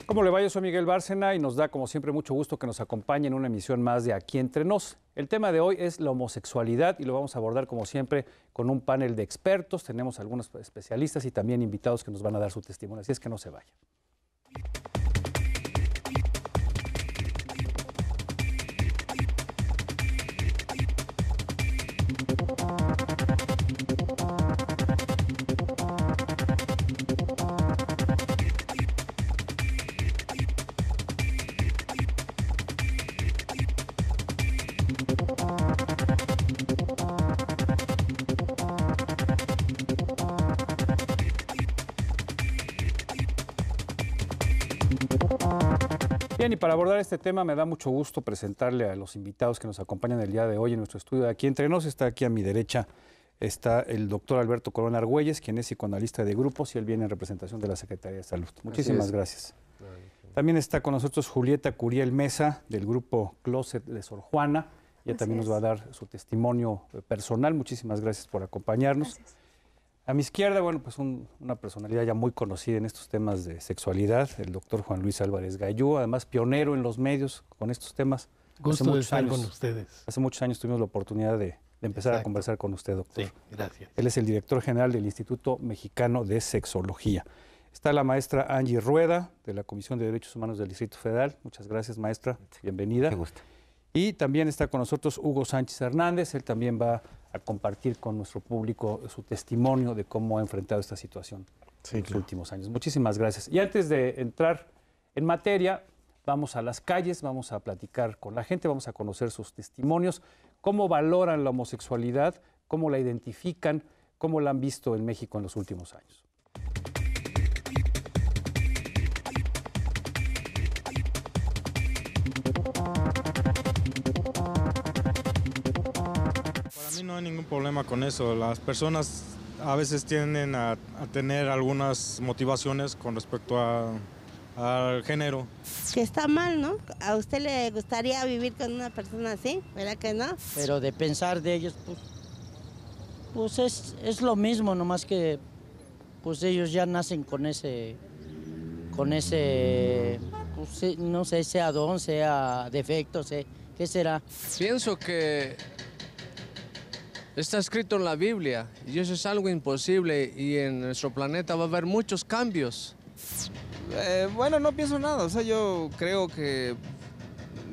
¿Cómo le va? Yo soy Miguel Bárcena y nos da como siempre mucho gusto que nos acompañe en una emisión más de Aquí Entre Nos. El tema de hoy es la homosexualidad y lo vamos a abordar como siempre con un panel de expertos. Tenemos algunos especialistas y también invitados que nos van a dar su testimonio, así es que no se vaya. Bien, y para abordar este tema me da mucho gusto presentarle a los invitados que nos acompañan el día de hoy en nuestro estudio de Aquí Entre Nos. Está aquí a mi derecha, está el doctor Alberto Corona Argüelles, quien es psicoanalista de grupos y él viene en representación de la Secretaría de Salud. Muchísimas gracias. También está con nosotros Julieta Curiel Mesa, del grupo Closet de Sor Juana. Ella también nos va a dar su testimonio personal. Muchísimas gracias por acompañarnos. Gracias. A mi izquierda, bueno, pues una personalidad ya muy conocida en estos temas de sexualidad, el doctor Juan Luis Álvarez Gayú, además pionero en los medios con estos temas. Gusto de estar con ustedes. Hace muchos años tuvimos la oportunidad de empezar a conversar con usted, doctor. Sí, gracias. Él es el director general del Instituto Mexicano de Sexología. Está la maestra Angie Rueda, de la Comisión de Derechos Humanos del Distrito Federal. Muchas gracias, maestra. Bienvenida. Me gusta. Y también está con nosotros Hugo Sánchez Hernández. Él también va a compartir con nuestro público su testimonio de cómo ha enfrentado esta situación en los últimos años. Muchísimas gracias. Y antes de entrar en materia, vamos a las calles, vamos a platicar con la gente, vamos a conocer sus testimonios, cómo valoran la homosexualidad, cómo la identifican, cómo la han visto en México en los últimos años. Para mí no hay ningún problema con eso. Las personas a veces tienden a tener algunas motivaciones con respecto al género. Que está mal, ¿no? ¿A usted le gustaría vivir con una persona así? ¿Verdad que no? Pero de pensar de ellos, pues es lo mismo, nomás que pues ellos ya nacen con ese, pues, no sé, sea don, sea defecto, ¿qué será? Pienso que está escrito en la Biblia y eso es algo imposible y en nuestro planeta va a haber muchos cambios. Bueno, no pienso nada, o sea, yo creo que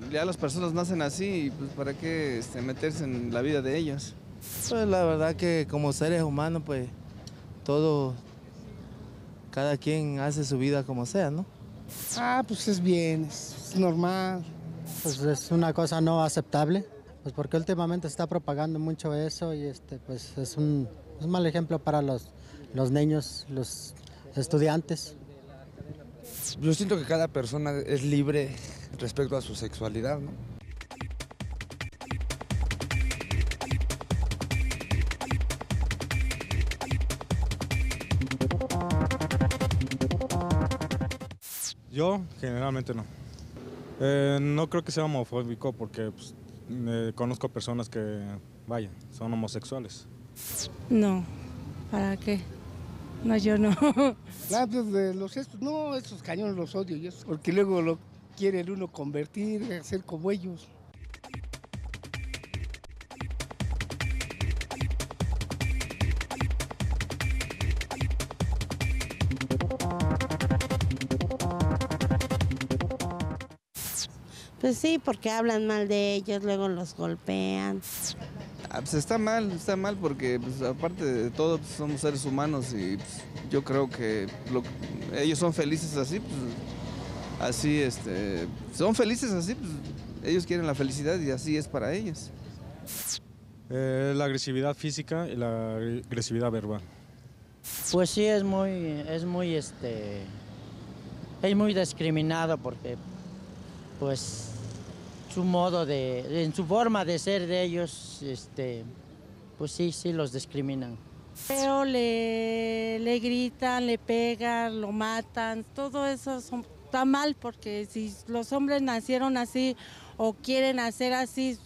ya las personas nacen así, pues para qué meterse en la vida de ellas. Pues la verdad que como seres humanos, pues cada quien hace su vida como sea, ¿no? Pues es bien, es normal. Pues es una cosa no aceptable, pues porque últimamente se está propagando mucho eso y pues es un mal ejemplo para los niños, los estudiantes. Yo siento que cada persona es libre respecto a su sexualidad, ¿no? Yo generalmente no. No creo que sea homofóbico porque pues, conozco personas que, vaya, son homosexuales. No, ¿para qué? No, yo no. Pues de esos cañones los odio yo, porque luego lo quieren uno convertir, hacer como ellos. Pues sí, porque hablan mal de ellos, luego los golpean. Pues está mal porque pues, aparte de todo pues, somos seres humanos y pues, yo creo que ellos son felices así, pues así, son felices así, pues ellos quieren la felicidad y así es para ellos. La agresividad física y la agresividad verbal. Pues sí, es muy discriminado porque pues su modo en su forma de ser de ellos, pues sí los discriminan. Pero le gritan, le pegan, lo matan, todo eso está mal porque si los hombres nacieron así o quieren hacer así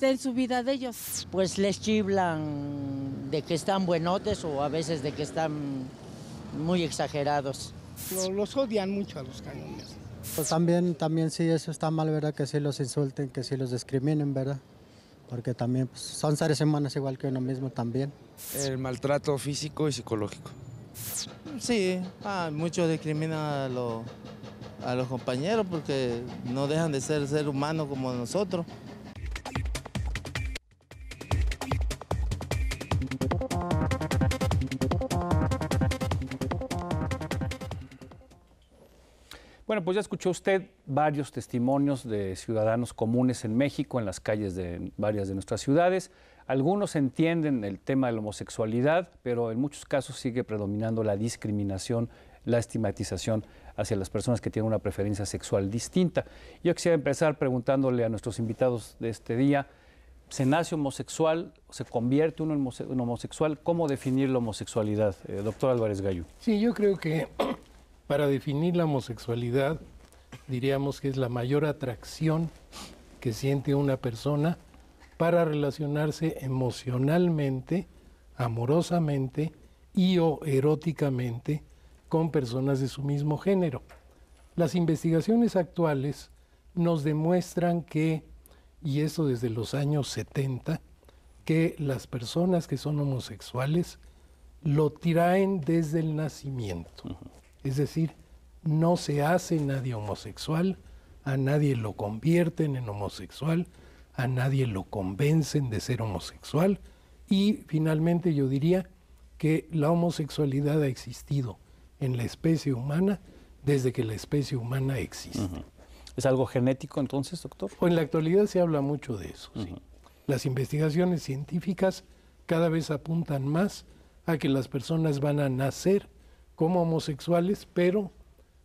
en su vida de ellos. Pues les chiflan de que están buenotes o a veces de que están muy exagerados. Los odian mucho a los cañones. Pues también sí, eso está mal, ¿verdad? Que sí los insulten, que sí los discriminen, ¿verdad? Porque también pues, son seres humanos igual que uno mismo también. El maltrato físico y psicológico. Sí, muchos discriminan a los compañeros porque no dejan de ser humanos como nosotros. Bueno, pues ya escuchó usted varios testimonios de ciudadanos comunes en México, en las calles de varias de nuestras ciudades. Algunos entienden el tema de la homosexualidad, pero en muchos casos sigue predominando la discriminación, la estigmatización hacia las personas que tienen una preferencia sexual distinta. Yo quisiera empezar preguntándole a nuestros invitados de este día, ¿se nace homosexual? ¿Se convierte uno en homosexual? ¿Cómo definir la homosexualidad? Doctor Álvarez Gayú. Sí, yo creo que para definir la homosexualidad, diríamos que es la mayor atracción que siente una persona para relacionarse emocionalmente, amorosamente y o eróticamente con personas de su mismo género. Las investigaciones actuales nos demuestran que, y eso desde los años 70, que las personas que son homosexuales lo traen desde el nacimiento. Es decir, no se hace nadie homosexual, a nadie lo convierten en homosexual, a nadie lo convencen de ser homosexual y finalmente yo diría que la homosexualidad ha existido en la especie humana desde que la especie humana existe. ¿Es algo genético entonces, doctor? O en la actualidad se habla mucho de eso, sí. Las investigaciones científicas cada vez apuntan más a que las personas van a nacer como homosexuales, pero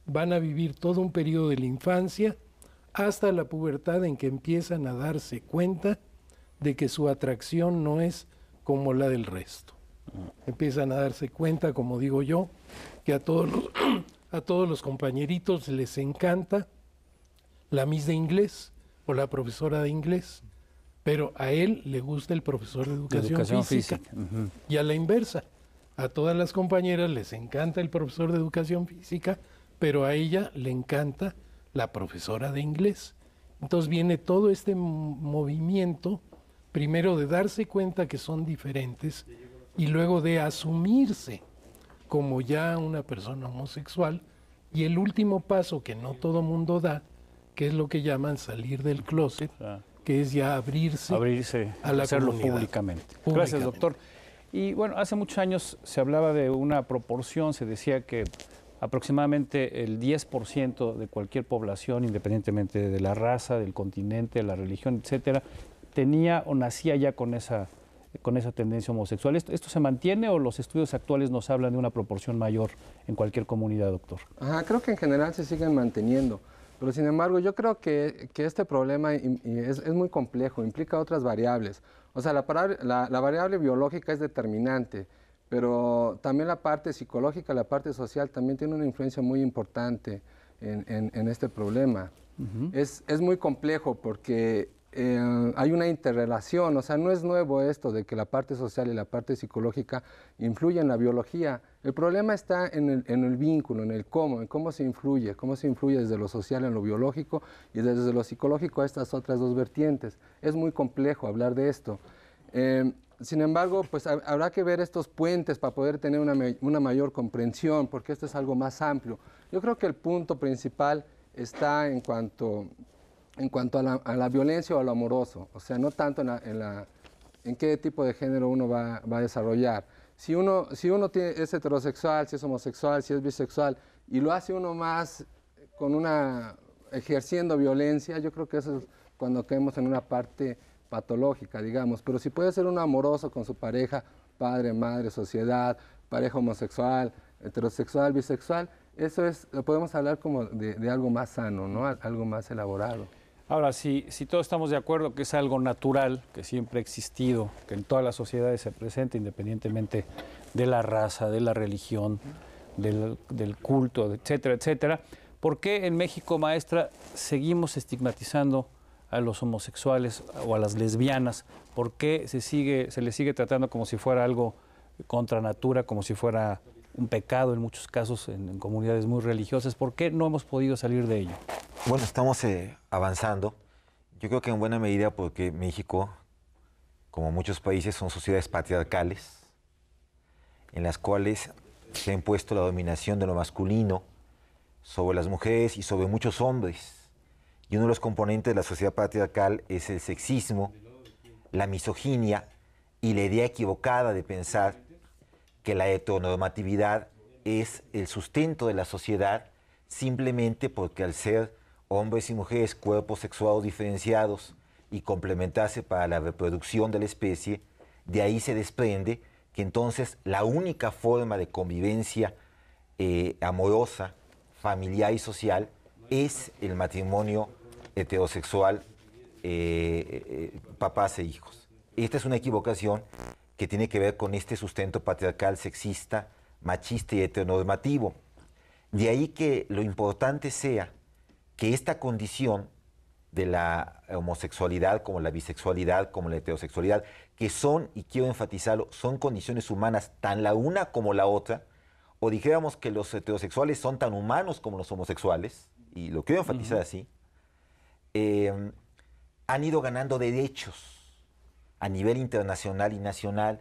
van a vivir todo un periodo de la infancia hasta la pubertad en que empiezan a darse cuenta de que su atracción no es como la del resto. Empiezan a darse cuenta, como digo yo, que a todos los compañeritos les encanta la Miss de inglés o la profesora de inglés, pero a él le gusta el profesor de educación física. Y a la inversa. A todas las compañeras les encanta el profesor de educación física, pero a ella le encanta la profesora de inglés. Entonces viene todo este movimiento, primero de darse cuenta que son diferentes y luego de asumirse como ya una persona homosexual, y el último paso que no todo mundo da, que es lo que llaman salir del closet, que es ya abrirse a la hacerlo comunidad. Públicamente. Gracias, doctor. Y bueno, hace muchos años se hablaba de una proporción, se decía que aproximadamente el 10% de cualquier población, independientemente de la raza, del continente, de la religión, etcétera, tenía o nacía ya con esa tendencia homosexual. ¿Esto se mantiene o los estudios actuales nos hablan de una proporción mayor en cualquier comunidad, doctor? Creo que en general se siguen manteniendo, pero sin embargo yo creo que este problema es muy complejo, implica otras variables. O sea, la variable biológica es determinante, pero también la parte psicológica, la parte social también tiene una influencia muy importante en este problema. Es muy complejo porque hay una interrelación, o sea, no es nuevo esto de que la parte social y la parte psicológica influyen en la biología. El problema está en el vínculo, en cómo se influye desde lo social en lo biológico y desde lo psicológico a estas otras dos vertientes. Es muy complejo hablar de esto. Sin embargo, pues habrá que ver estos puentes para poder tener una mayor comprensión, porque esto es algo más amplio. Yo creo que el punto principal está en cuanto a la violencia o a lo amoroso, o sea, no tanto en qué tipo de género uno va a desarrollar. Si uno es heterosexual, si es homosexual, si es bisexual, y lo hace uno más ejerciendo violencia, yo creo que eso es cuando caemos en una parte patológica, digamos. Pero si puede ser uno amoroso con su pareja, padre, madre, sociedad, pareja homosexual, heterosexual, bisexual, lo podemos hablar como de algo más sano, ¿no? Algo más elaborado. Ahora, si todos estamos de acuerdo que es algo natural, que siempre ha existido, que en todas las sociedades se presenta independientemente de la raza, de la religión, del culto, etcétera, etcétera, ¿por qué en México, maestra, seguimos estigmatizando a los homosexuales o a las lesbianas? ¿Por qué se les sigue tratando como si fuera algo contra natura, como si fuera un pecado en muchos casos en comunidades muy religiosas? ¿Por qué no hemos podido salir de ello? Bueno, estamos avanzando. Yo creo que en buena medida porque México, como muchos países, son sociedades patriarcales en las cuales se ha impuesto la dominación de lo masculino sobre las mujeres y sobre muchos hombres. Y uno de los componentes de la sociedad patriarcal es el sexismo, la misoginia y la idea equivocada de pensar que la heteronormatividad es el sustento de la sociedad simplemente porque al ser hombres y mujeres cuerpos sexuados diferenciados y complementarse para la reproducción de la especie, de ahí se desprende que entonces la única forma de convivencia amorosa, familiar y social es el matrimonio heterosexual, papás e hijos. Esta es una equivocación que tiene que ver con este sustento patriarcal, sexista, machista y heteronormativo. De ahí que lo importante sea que esta condición de la homosexualidad, como la bisexualidad, como la heterosexualidad, que son, y quiero enfatizarlo, son condiciones humanas, tan la una como la otra, o dijéramos que los heterosexuales son tan humanos como los homosexuales, y lo quiero enfatizar así, han ido ganando derechos a nivel internacional y nacional,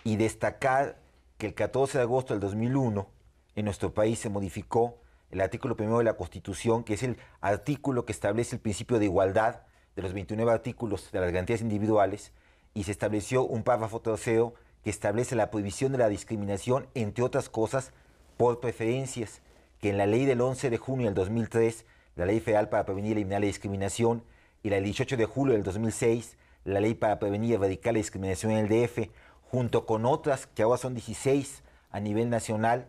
y destacar que el 14 de agosto del 2001 en nuestro país se modificó el artículo 1 de la Constitución, que es el artículo que establece el principio de igualdad de los 29 artículos de las garantías individuales, y se estableció un párrafo tercero que establece la prohibición de la discriminación, entre otras cosas, por preferencias, que en la ley del 11 de junio del 2003, la Ley Federal para Prevenir y Eliminar la Discriminación, y la del 18 de julio del 2006, la Ley para Prevenir y Erradicar la Discriminación en el DF, junto con otras, que ahora son 16 a nivel nacional,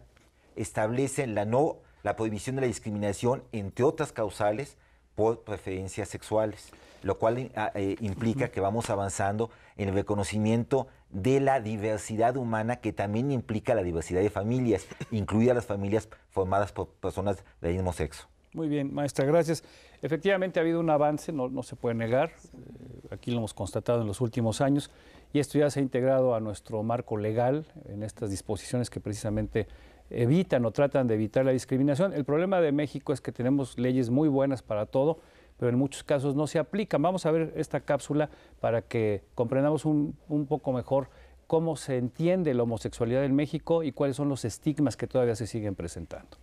establecen la prohibición de la discriminación, entre otras causales, por preferencias sexuales, lo cual implica que vamos avanzando en el reconocimiento de la diversidad humana, que también implica la diversidad de familias, incluidas las familias formadas por personas del mismo sexo. Muy bien, maestra, gracias. Efectivamente ha habido un avance, no se puede negar, aquí lo hemos constatado en los últimos años, y esto ya se ha integrado a nuestro marco legal en estas disposiciones que precisamente evitan o tratan de evitar la discriminación. El problema de México es que tenemos leyes muy buenas para todo, pero en muchos casos no se aplican. Vamos a ver esta cápsula para que comprendamos un poco mejor cómo se entiende la homosexualidad en México y cuáles son los estigmas que todavía se siguen presentando.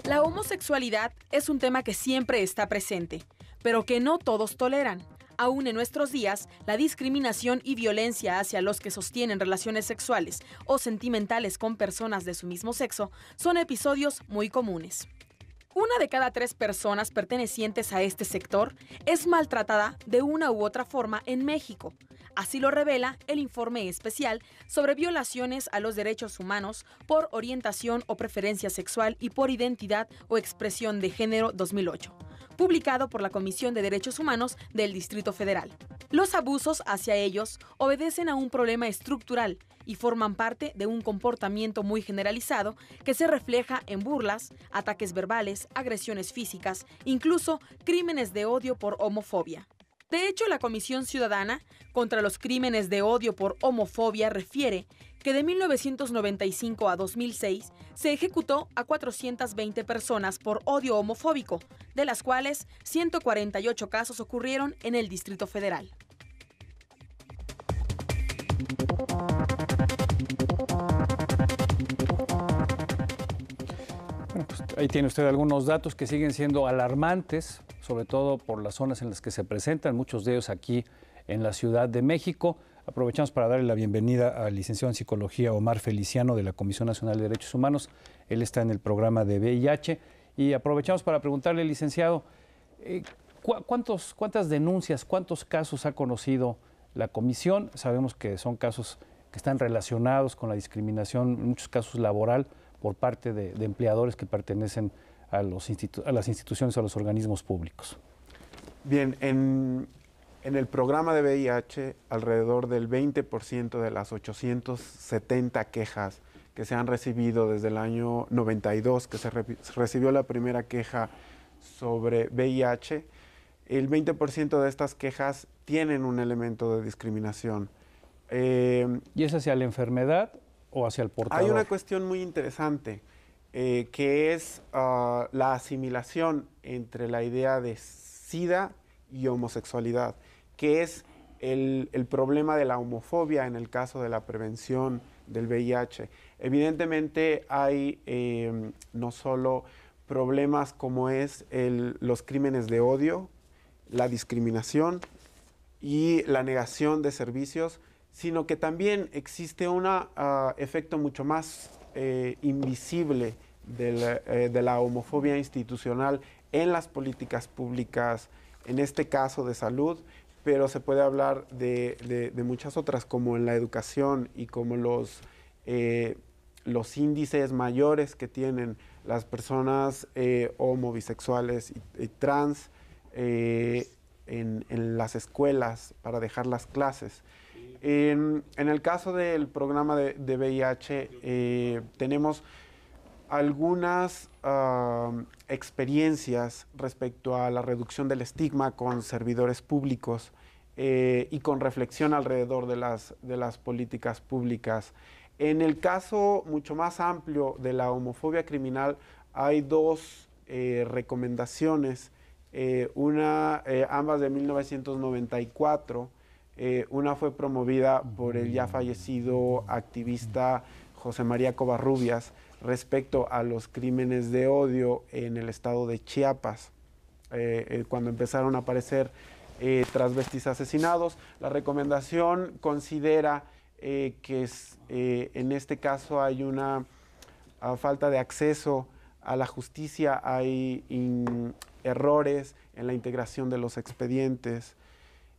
La homosexualidad es un tema que siempre está presente, pero que no todos toleran. Aún en nuestros días, la discriminación y violencia hacia los que sostienen relaciones sexuales o sentimentales con personas de su mismo sexo son episodios muy comunes. 1 de cada 3 personas pertenecientes a este sector es maltratada de una u otra forma en México. Así lo revela el informe especial sobre violaciones a los derechos humanos por orientación o preferencia sexual y por identidad o expresión de género 2008, publicado por la Comisión de Derechos Humanos del Distrito Federal. Los abusos hacia ellos obedecen a un problema estructural y forman parte de un comportamiento muy generalizado que se refleja en burlas, ataques verbales, agresiones físicas, incluso crímenes de odio por homofobia. De hecho, la Comisión Ciudadana contra los Crímenes de Odio por Homofobia refiere que de 1995 a 2006 se ejecutó a 420 personas por odio homofóbico, de las cuales 148 casos ocurrieron en el Distrito Federal. Bueno, pues ahí tiene usted algunos datos que siguen siendo alarmantes, sobre todo por las zonas en las que se presentan, muchos de ellos aquí en la Ciudad de México. Aprovechamos para darle la bienvenida al licenciado en Psicología Omar Feliciano de la Comisión Nacional de Derechos Humanos. Él está en el programa de VIH y aprovechamos para preguntarle, licenciado, ¿cuántas denuncias, cuántos casos ha conocido la Comisión? Sabemos que son casos que están relacionados con la discriminación, en muchos casos laboral, por parte de empleadores que pertenecen a las instituciones o a los organismos públicos. Bien, en el programa de VIH, alrededor del 20% de las 870 quejas que se han recibido desde el año 92, que se recibió la primera queja sobre VIH, el 20% de estas quejas tienen un elemento de discriminación. ¿Y es hacia la enfermedad o hacia el portador? Hay una cuestión muy interesante, que es la asimilación entre la idea de SIDA y homosexualidad, que es el problema de la homofobia en el caso de la prevención del VIH. Evidentemente hay no solo problemas como es los crímenes de odio, la discriminación y la negación de servicios, sino que también existe un efecto mucho más invisible de la homofobia institucional en las políticas públicas, en este caso de salud, pero se puede hablar de muchas otras, como en la educación y como los índices mayores que tienen las personas homo, bisexuales y trans en las escuelas para dejar las clases. En el caso del programa de VIH, tenemos algunas experiencias respecto a la reducción del estigma con servidores públicos y con reflexión alrededor de las políticas públicas. En el caso mucho más amplio de la homofobia criminal, hay dos recomendaciones, ambas de 1994. Una fue promovida por el ya fallecido activista José María Covarrubias respecto a los crímenes de odio en el estado de Chiapas, cuando empezaron a aparecer transvestis asesinados. La recomendación considera que en este caso hay una falta de acceso a la justicia, hay errores en la integración de los expedientes.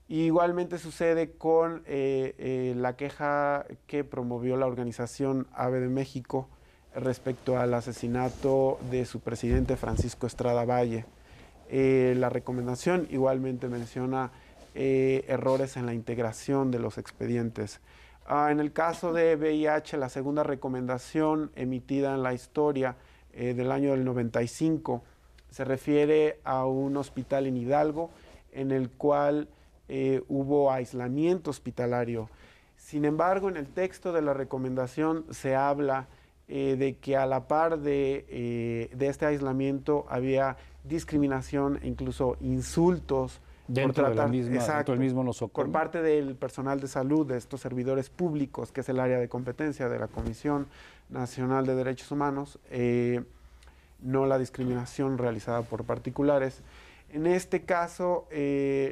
Igualmente sucede con la queja que promovió la organización AVE de México respecto al asesinato de su presidente Francisco Estrada Valle. La recomendación igualmente menciona errores en la integración de los expedientes. En el caso de VIH, la segunda recomendación emitida en la historia del año del 95 se refiere a un hospital en Hidalgo en el cual hubo aislamiento hospitalario. Sin embargo, en el texto de la recomendación se habla de que a la par de este aislamiento había discriminación e incluso insultos dentro del mismo nosocomio, por parte del personal de salud, de estos servidores públicos, que es el área de competencia de la Comisión Nacional de Derechos Humanos, no la discriminación realizada por particulares. En este caso,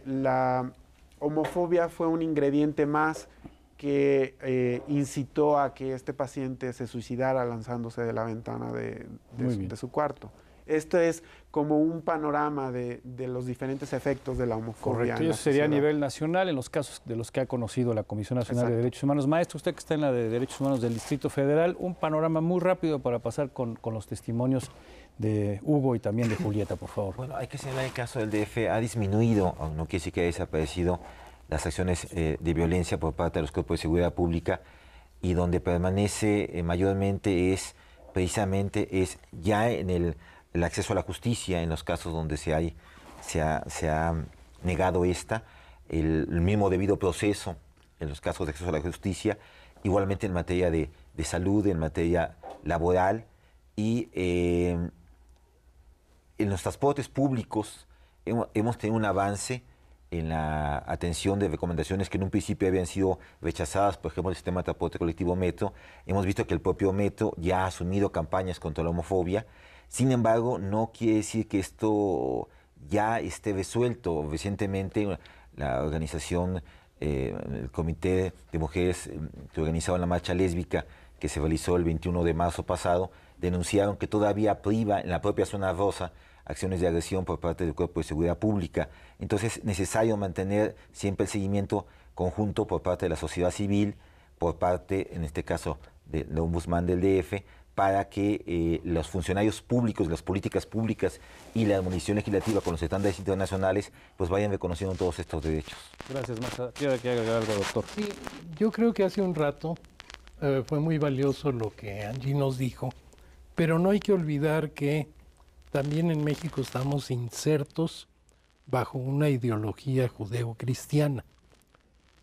la homofobia fue un ingrediente más que incitó a que este paciente se suicidara lanzándose de la ventana de su cuarto. Esto es como un panorama de los diferentes efectos de la homofobia. Correcto, y eso sería a nivel nacional en los casos de los que ha conocido la Comisión Nacional de Derechos Humanos. Maestro, usted que está en la de Derechos Humanos del Distrito Federal, un panorama muy rápido para pasar con los testimonios de Hugo y también de Julieta, por favor. Bueno, hay que señalar el caso del DF, ha disminuido, no quiere decir que haya desaparecido, las acciones de violencia por parte de los cuerpos de seguridad pública, y donde permanece mayormente es precisamente ya en el acceso a la justicia, en los casos donde se ha negado el mismo debido proceso en los casos de acceso a la justicia, igualmente en materia de salud, en materia laboral, y en los transportes públicos hemos tenido un avance en la atención de recomendaciones que en un principio habían sido rechazadas, por ejemplo, el sistema de transporte colectivo Metro. Hemos visto que el propio Metro ya ha asumido campañas contra la homofobia. Sin embargo, no quiere decir que esto ya esté resuelto. Recientemente, la organización, el Comité de Mujeres que organizaba la marcha lésbica que se realizó el 21 de marzo pasado, denunciaron que todavía priva en la propia zona rosa acciones de agresión por parte del Cuerpo de Seguridad Pública. Entonces es necesario mantener siempre el seguimiento conjunto por parte de la sociedad civil, por parte, en este caso, del Ombudsman del DF, para que los funcionarios públicos, las políticas públicas y la armonización legislativa con los estándares internacionales, pues vayan reconociendo todos estos derechos. Gracias, Maxa. ¿Quiere que agregar algo, doctor? Sí, yo creo que hace un rato fue muy valioso lo que Angie nos dijo, pero no hay que olvidar que también en México estamos insertos bajo una ideología judeocristiana.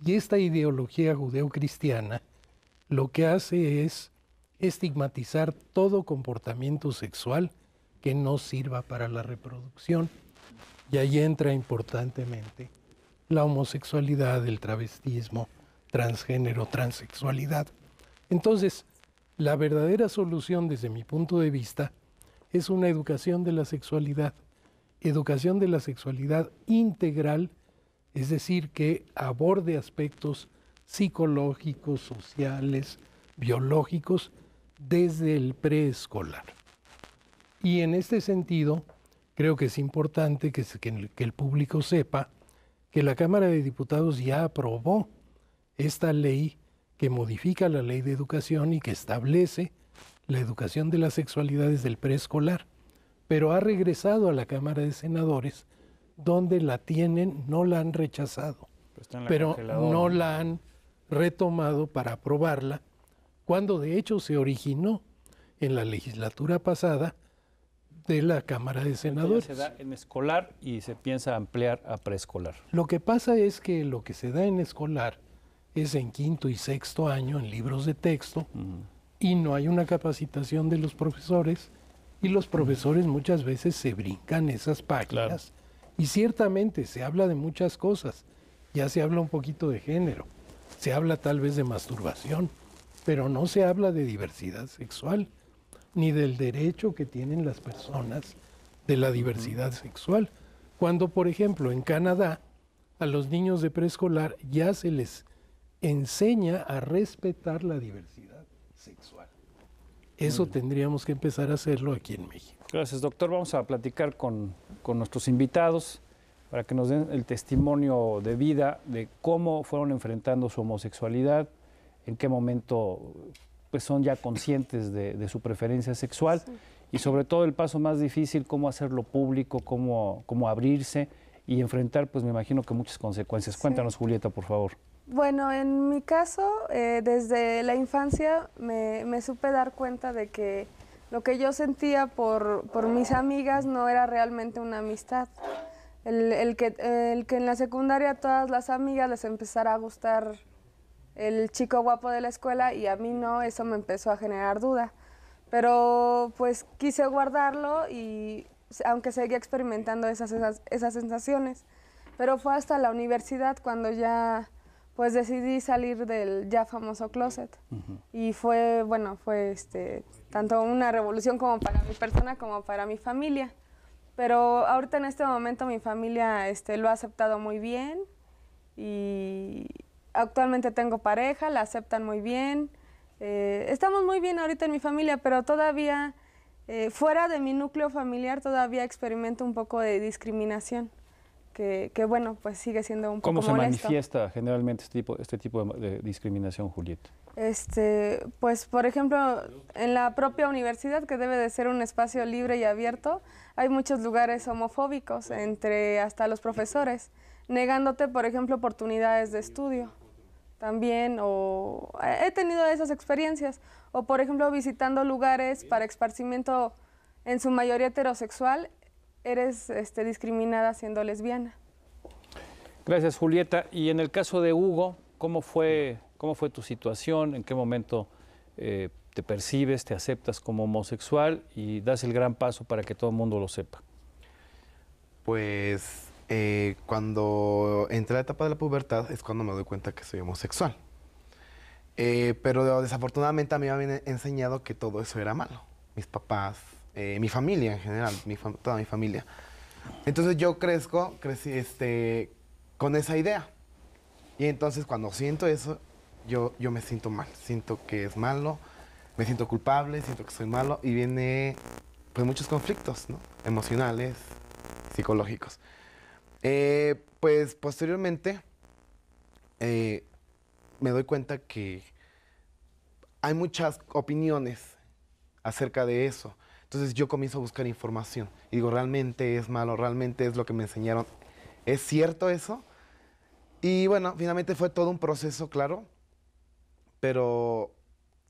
Y esta ideología judeocristiana lo que hace es estigmatizar todo comportamiento sexual que no sirva para la reproducción. Y ahí entra importantemente la homosexualidad, el travestismo, transgénero, transexualidad. Entonces, la verdadera solución desde mi punto de vista es una educación de la sexualidad integral, es decir, que aborde aspectos psicológicos, sociales, biológicos, desde el preescolar. Y en este sentido, creo que es importante que el público sepa que la Cámara de Diputados ya aprobó esta ley que modifica la Ley de Educación y que establece la educación de la sexualidad desde el preescolar, pero ha regresado a la Cámara de Senadores, donde la tienen, no la han rechazado, pero no la han retomado para aprobarla, cuando de hecho se originó en la legislatura pasada de la Cámara de Senadores. Se da en escolar y se piensa ampliar a preescolar. Lo que pasa es que lo que se da en escolar es en quinto y sexto año en libros de texto y no hay una capacitación de los profesores y los profesores muchas veces se brincan esas páginas y ciertamente se habla de muchas cosas. Ya se habla un poquito de género, se habla tal vez de masturbación, pero no se habla de diversidad sexual ni del derecho que tienen las personas de la diversidad sexual. Cuando, por ejemplo, en Canadá, a los niños de preescolar ya se les enseña a respetar la diversidad sexual. Eso tendríamos que empezar a hacerlo aquí en México. Gracias, doctor. Vamos a platicar con nuestros invitados para que nos den el testimonio de vida de cómo fueron enfrentando su homosexualidad, en qué momento pues son ya conscientes de su preferencia sexual y sobre todo el paso más difícil, cómo hacerlo público, cómo abrirse y enfrentar, pues me imagino que muchas consecuencias. Cuéntanos, Julieta, por favor. Bueno, en mi caso, desde la infancia me supe dar cuenta de que lo que yo sentía por mis amigas no era realmente una amistad. El que en la secundaria a todas las amigas les empezara a gustar el chico guapo de la escuela y a mí no, eso me empezó a generar duda. Pero pues quise guardarlo y aunque seguía experimentando esas sensaciones. Pero fue hasta la universidad cuando ya pues decidí salir del ya famoso closet. Y fue tanto una revolución como para mi persona como para mi familia. Pero ahorita en este momento mi familia lo ha aceptado muy bien y actualmente tengo pareja, la aceptan muy bien. Estamos muy bien ahorita en mi familia, pero todavía fuera de mi núcleo familiar todavía experimento un poco de discriminación, que bueno, pues sigue siendo un poco molesto. ¿Cómo se manifiesta generalmente este tipo de discriminación, Julieta? Pues por ejemplo, en la propia universidad, que debe de ser un espacio libre y abierto, hay muchos lugares homofóbicos entre hasta los profesores, negándote, por ejemplo, oportunidades de estudio. También, he tenido esas experiencias, o por ejemplo visitando lugares para esparcimiento en su mayoría heterosexual, eres discriminada siendo lesbiana. Gracias, Julieta. Y en el caso de Hugo, ¿cómo fue tu situación? ¿En qué momento te percibes, te aceptas como homosexual y das el gran paso para que todo el mundo lo sepa? Pues cuando entré a la etapa de la pubertad es cuando me doy cuenta que soy homosexual. Pero desafortunadamente a mí me habían enseñado que todo eso era malo. Mis papás, mi familia en general, toda mi familia. Entonces yo crecí con esa idea. Y entonces cuando siento eso, yo me siento mal. Siento que es malo, me siento culpable, siento que soy malo y viene pues muchos conflictos, ¿no? Emocionales, psicológicos. Pues posteriormente me doy cuenta que hay muchas opiniones acerca de eso. Entonces yo comienzo a buscar información y digo, ¿realmente es malo? ¿Realmente es lo que me enseñaron? ¿Es cierto eso? Y bueno, finalmente fue todo un proceso, claro, pero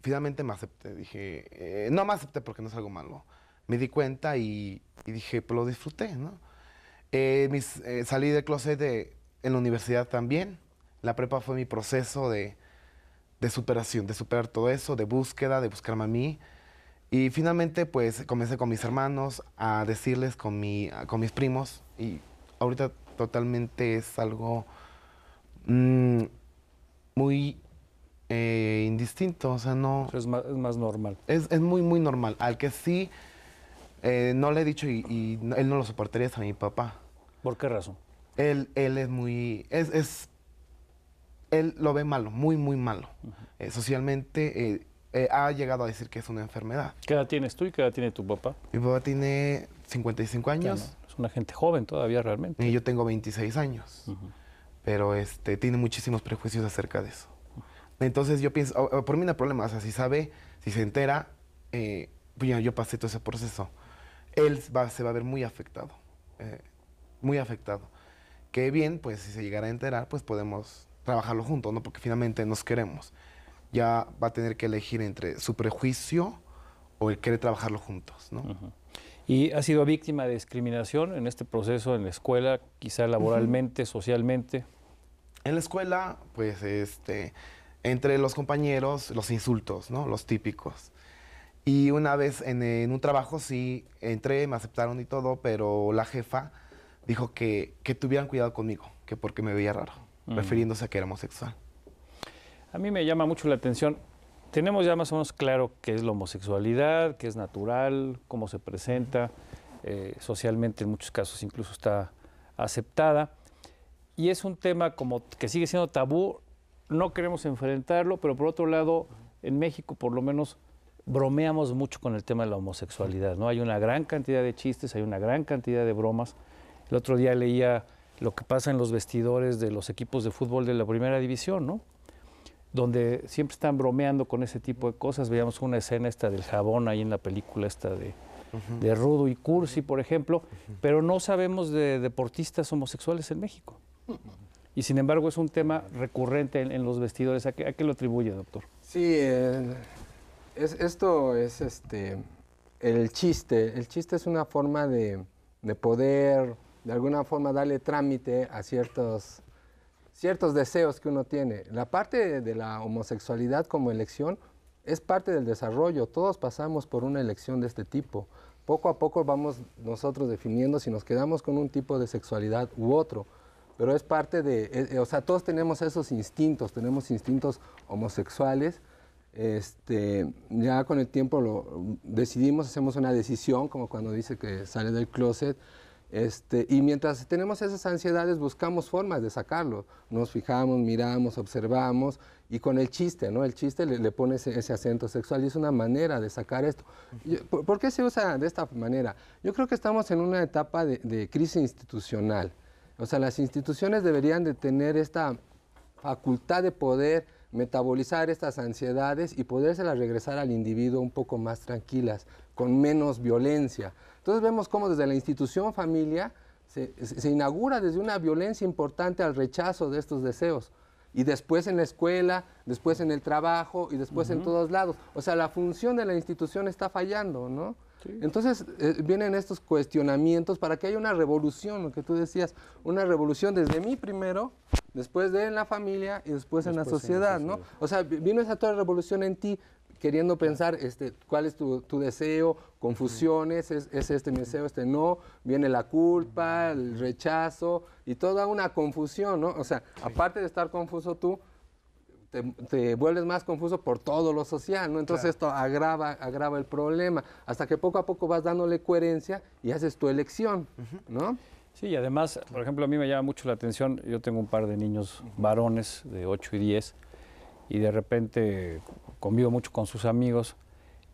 finalmente me acepté. Dije, no me acepté porque no es algo malo, me di cuenta y dije, pues lo disfruté, ¿no? Salí del closet en la universidad también. La prepa fue mi proceso de superación, de superar todo eso, de búsqueda, de buscarme a mí. Y finalmente, pues, comencé con mis hermanos a decirles con mis primos. Y ahorita totalmente es algo muy indistinto, o sea, no... Es más normal. Es muy, muy normal. Al que sí, no le he dicho y él no lo soportaría es a mi papá. ¿Por qué razón? Él es muy... Él lo ve malo, muy, muy malo. Socialmente ha llegado a decir que es una enfermedad. ¿Qué edad tienes tú y qué edad tiene tu papá? Mi papá tiene 55 años. Claro, es una gente joven todavía realmente. Y yo tengo 26 años. Pero tiene muchísimos prejuicios acerca de eso. Entonces yo pienso, por mí no hay problema, o sea, si sabe, si se entera, pues yo pasé todo ese proceso. Él se va a ver muy afectado, muy afectado. Que bien, pues si se llegara a enterar, pues podemos trabajarlo juntos, ¿no? Porque finalmente nos queremos. Ya va a tener que elegir entre su prejuicio o el querer trabajarlo juntos, ¿no? ¿Y ha sido víctima de discriminación en este proceso, en la escuela, quizá laboralmente, socialmente? En la escuela, pues, entre los compañeros, los insultos, ¿no? Los típicos. Y una vez en un trabajo sí entré, me aceptaron y todo, pero la jefa dijo que tuvieran cuidado conmigo, que porque me veía raro, refiriéndose a que era homosexual. A mí me llama mucho la atención. Tenemos ya más o menos claro qué es la homosexualidad, qué es natural, cómo se presenta, socialmente en muchos casos incluso está aceptada. Y es un tema como que sigue siendo tabú, no queremos enfrentarlo, pero por otro lado, en México por lo menos bromeamos mucho con el tema de la homosexualidad, ¿no? Hay una gran cantidad de chistes, hay una gran cantidad de bromas. El otro día leía lo que pasa en los vestidores de los equipos de fútbol de la primera división, ¿no? Donde siempre están bromeando con ese tipo de cosas. Veíamos una escena esta del jabón ahí en la película esta de Rudo y Cursi, por ejemplo, pero no sabemos de deportistas homosexuales en México. Y sin embargo es un tema recurrente en los vestidores. ¿A qué lo atribuye, doctor? Sí, esto es el chiste. El chiste es una forma de poder, de alguna forma, darle trámite a ciertos deseos que uno tiene. La parte de la homosexualidad como elección es parte del desarrollo. Todos pasamos por una elección de este tipo. Poco a poco vamos nosotros definiendo si nos quedamos con un tipo de sexualidad u otro. Pero es parte o sea, todos tenemos esos instintos, tenemos instintos homosexuales. Ya con el tiempo lo decidimos, hacemos una decisión, como cuando dice que sale del closet. Y mientras tenemos esas ansiedades, buscamos formas de sacarlo. Nos fijamos, miramos, observamos, y con el chiste, ¿no? El chiste le pone ese acento sexual y es una manera de sacar esto. ¿Por qué se usa de esta manera? Yo creo que estamos en una etapa de crisis institucional. O sea, las instituciones deberían de tener esta facultad de poder metabolizar estas ansiedades y podérselas regresar al individuo un poco más tranquilas, con menos violencia. Entonces vemos cómo desde la institución familia se inaugura desde una violencia importante al rechazo de estos deseos. Y después en la escuela, después en el trabajo y después en todos lados. O sea, la función de la institución está fallando, ¿no? Sí. Entonces vienen estos cuestionamientos para que haya una revolución, lo que tú decías, una revolución desde mí primero, después de en la familia y después en la sociedad, ¿no? O sea, vino esa toda revolución en ti, queriendo pensar cuál es tu deseo, confusiones, es este mi deseo, no, viene la culpa, el rechazo y toda una confusión, ¿no? O sea, aparte de estar confuso tú, te vuelves más confuso por todo lo social, ¿no? Entonces esto agrava el problema, hasta que poco a poco vas dándole coherencia y haces tu elección, ¿no? Sí, y además, por ejemplo, a mí me llama mucho la atención, yo tengo un par de niños varones de 8 y 10, y de repente convivo mucho con sus amigos,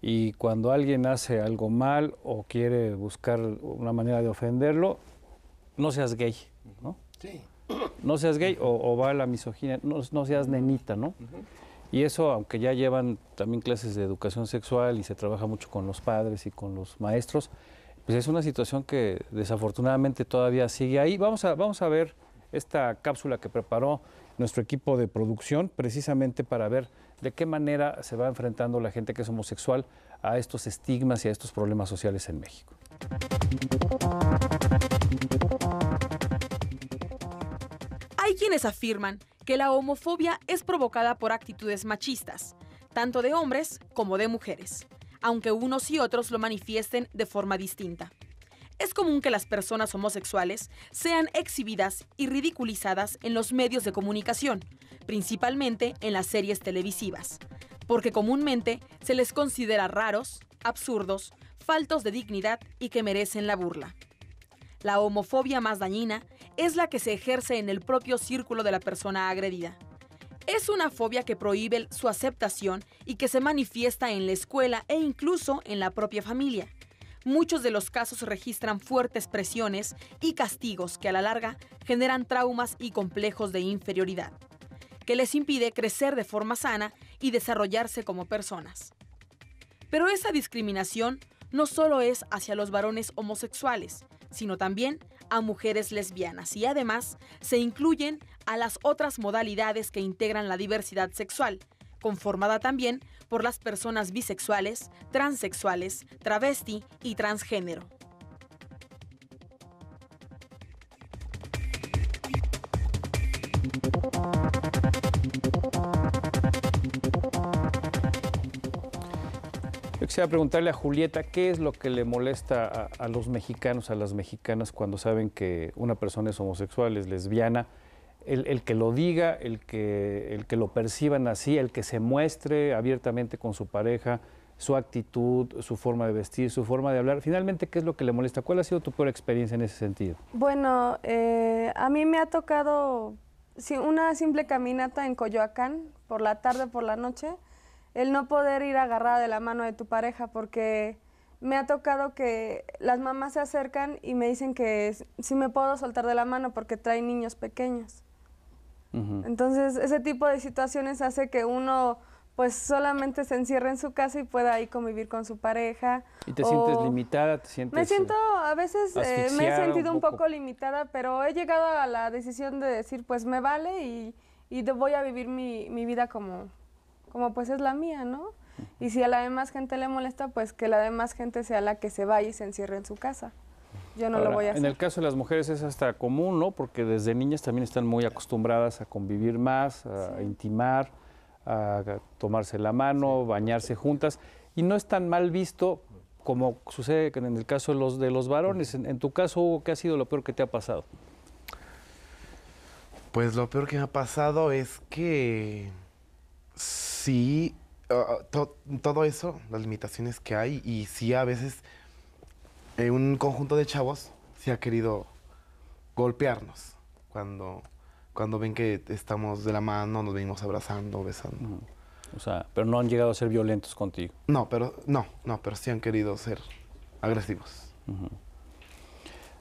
y cuando alguien hace algo mal o quiere buscar una manera de ofenderlo, no seas gay, ¿no? Sí. No seas gay o va a la misoginia, no seas nenita, ¿no? Y eso, aunque ya llevan también clases de educación sexual y se trabaja mucho con los padres y con los maestros, pues es una situación que desafortunadamente todavía sigue ahí. Vamos a ver esta cápsula que preparó nuestro equipo de producción precisamente para ver de qué manera se va enfrentando la gente que es homosexual a estos estigmas y a estos problemas sociales en México? Hay quienes afirman que la homofobia es provocada por actitudes machistas, tanto de hombres como de mujeres, aunque unos y otros lo manifiesten de forma distinta. Es común que las personas homosexuales sean exhibidas y ridiculizadas en los medios de comunicación, principalmente en las series televisivas, porque comúnmente se les considera raros, absurdos, faltos de dignidad y que merecen la burla. La homofobia más dañina es la que se ejerce en el propio círculo de la persona agredida. Es una fobia que prohíbe su aceptación y que se manifiesta en la escuela e incluso en la propia familia. Muchos de los casos registran fuertes presiones y castigos que a la larga generan traumas y complejos de inferioridad, que les impide crecer de forma sana y desarrollarse como personas. Pero esa discriminación no solo es hacia los varones homosexuales, sino también a mujeres lesbianas y además se incluyen a las otras modalidades que integran la diversidad sexual, conformada también por las personas bisexuales, transexuales, travesti y transgénero. Yo quisiera preguntarle a Julieta, ¿qué es lo que le molesta a los mexicanos, a las mexicanas, cuando saben que una persona es homosexual, es lesbiana? El que lo diga, el que lo perciban así, el que se muestre abiertamente con su pareja, su actitud, su forma de vestir, su forma de hablar. Finalmente, ¿qué es lo que le molesta? ¿Cuál ha sido tu peor experiencia en ese sentido? Bueno, a mí me ha tocado una simple caminata en Coyoacán, por la tarde, por la noche, el no poder ir agarrada de la mano de tu pareja, porque me ha tocado que las mamás se acercan y me dicen que sí me puedo soltar de la mano porque traen niños pequeños. Entonces, ese tipo de situaciones hace que uno pues solamente se encierre en su casa y pueda ahí convivir con su pareja. ¿Y te sientes limitada? ¿Te sientes Me siento, a veces me he sentido un poco poco limitada, pero he llegado a la decisión de decir, pues me vale y voy a vivir mi vida como pues es la mía, ¿no? Y si a la demás gente le molesta, pues que la demás gente sea la que se vaya y se encierre en su casa. Yo no lo voy a hacer. En el caso de las mujeres es hasta común, ¿no? Porque desde niñas también están muy acostumbradas a convivir más, a intimar, a tomarse la mano, bañarse juntas. Y no es tan mal visto como sucede en el caso de los varones. En tu caso, Hugo, ¿qué ha sido lo peor que te ha pasado? Pues lo peor que me ha pasado es que sí, todo eso, las limitaciones que hay, y sí a veces un conjunto de chavos sí ha querido golpearnos cuando ven que estamos de la mano, nos venimos abrazando, besando. O sea, pero no han llegado a ser violentos contigo. No, pero sí han querido ser agresivos.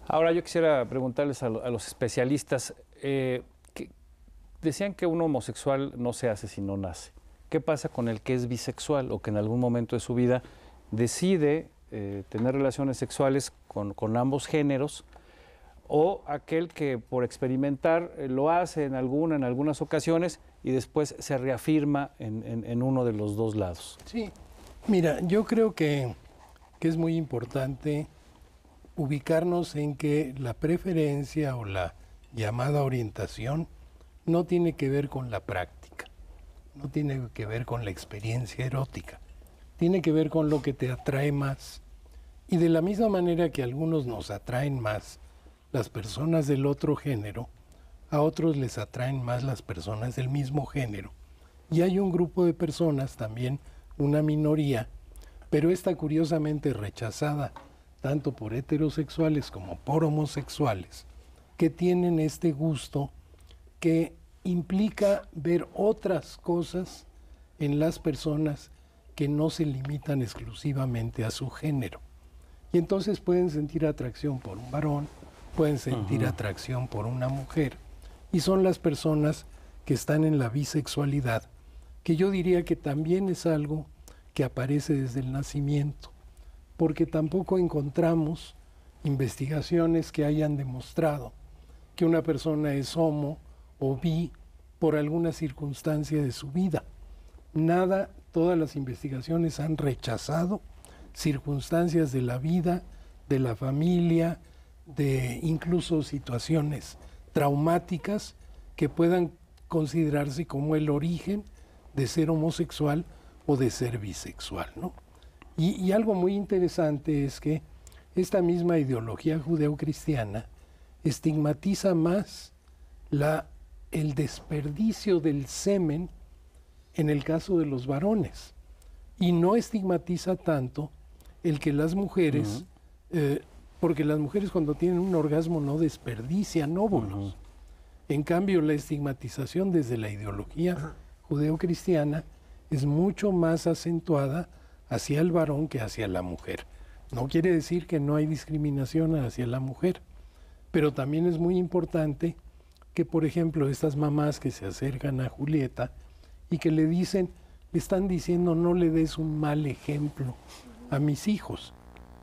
Ahora yo quisiera preguntarles a los especialistas, decían que un homosexual no se hace sino nace. ¿Qué pasa con el que es bisexual o que en algún momento de su vida decide tener relaciones sexuales con ambos géneros, o aquel que por experimentar lo hace en algunas ocasiones y después se reafirma en uno de los dos lados? Sí, mira, yo creo que es muy importante ubicarnos en que la preferencia o la llamada orientación no tiene que ver con la práctica, no tiene que ver con la experiencia erótica, tiene que ver con lo que te atrae más. Y de la misma manera que a algunos nos atraen más las personas del otro género, a otros les atraen más las personas del mismo género. Y hay un grupo de personas, también una minoría, pero esta curiosamente rechazada tanto por heterosexuales como por homosexuales, que tienen este gusto que implica ver otras cosas en las personas que no se limitan exclusivamente a su género. Y entonces pueden sentir atracción por un varón, pueden sentir atracción por una mujer, y son las personas que están en la bisexualidad, que yo diría que también es algo que aparece desde el nacimiento, porque tampoco encontramos investigaciones que hayan demostrado que una persona es homo o bi por alguna circunstancia de su vida. Todas las investigaciones han rechazado circunstancias de la vida, de la familia, de incluso situaciones traumáticas que puedan considerarse como el origen de ser homosexual o de ser bisexual, ¿no? Y algo muy interesante es que esta misma ideología judeocristiana estigmatiza más el desperdicio del semen en el caso de los varones y no estigmatiza tanto el que las mujeres, porque las mujeres cuando tienen un orgasmo no desperdician óvulos. En cambio, la estigmatización desde la ideología judeocristiana es mucho más acentuada hacia el varón que hacia la mujer. No quiere decir que no hay discriminación hacia la mujer, pero también es muy importante que, por ejemplo, estas mamás que se acercan a Julieta y que le están diciendo no le des un mal ejemplo a mis hijos,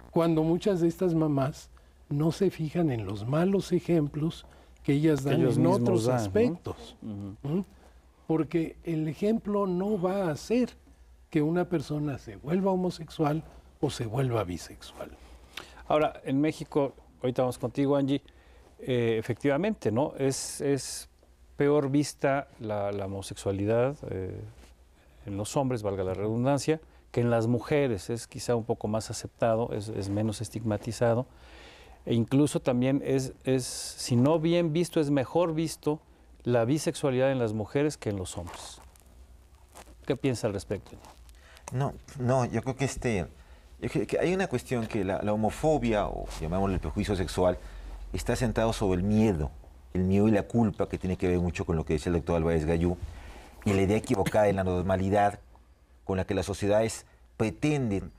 cuando muchas de estas mamás no se fijan en los malos ejemplos que ellas dan en otros aspectos, ¿no? Porque el ejemplo no va a hacer que una persona se vuelva homosexual o se vuelva bisexual. Ahora, en México, ahorita vamos contigo, Angie, efectivamente, ¿no? Es peor vista la homosexualidad en los hombres, valga la redundancia, que en las mujeres. Es quizá un poco más aceptado, es menos estigmatizado. E incluso también si no bien visto, es mejor visto la bisexualidad en las mujeres que en los hombres. ¿Qué piensa al respecto? No, yo creo que hay una cuestión que la homofobia, o llamémosle el prejuicio sexual, está sentado sobre el miedo y la culpa, que tiene que ver mucho con lo que decía el doctor Álvarez Gallú, y la idea equivocada de la normalidad con la que las sociedades pretenden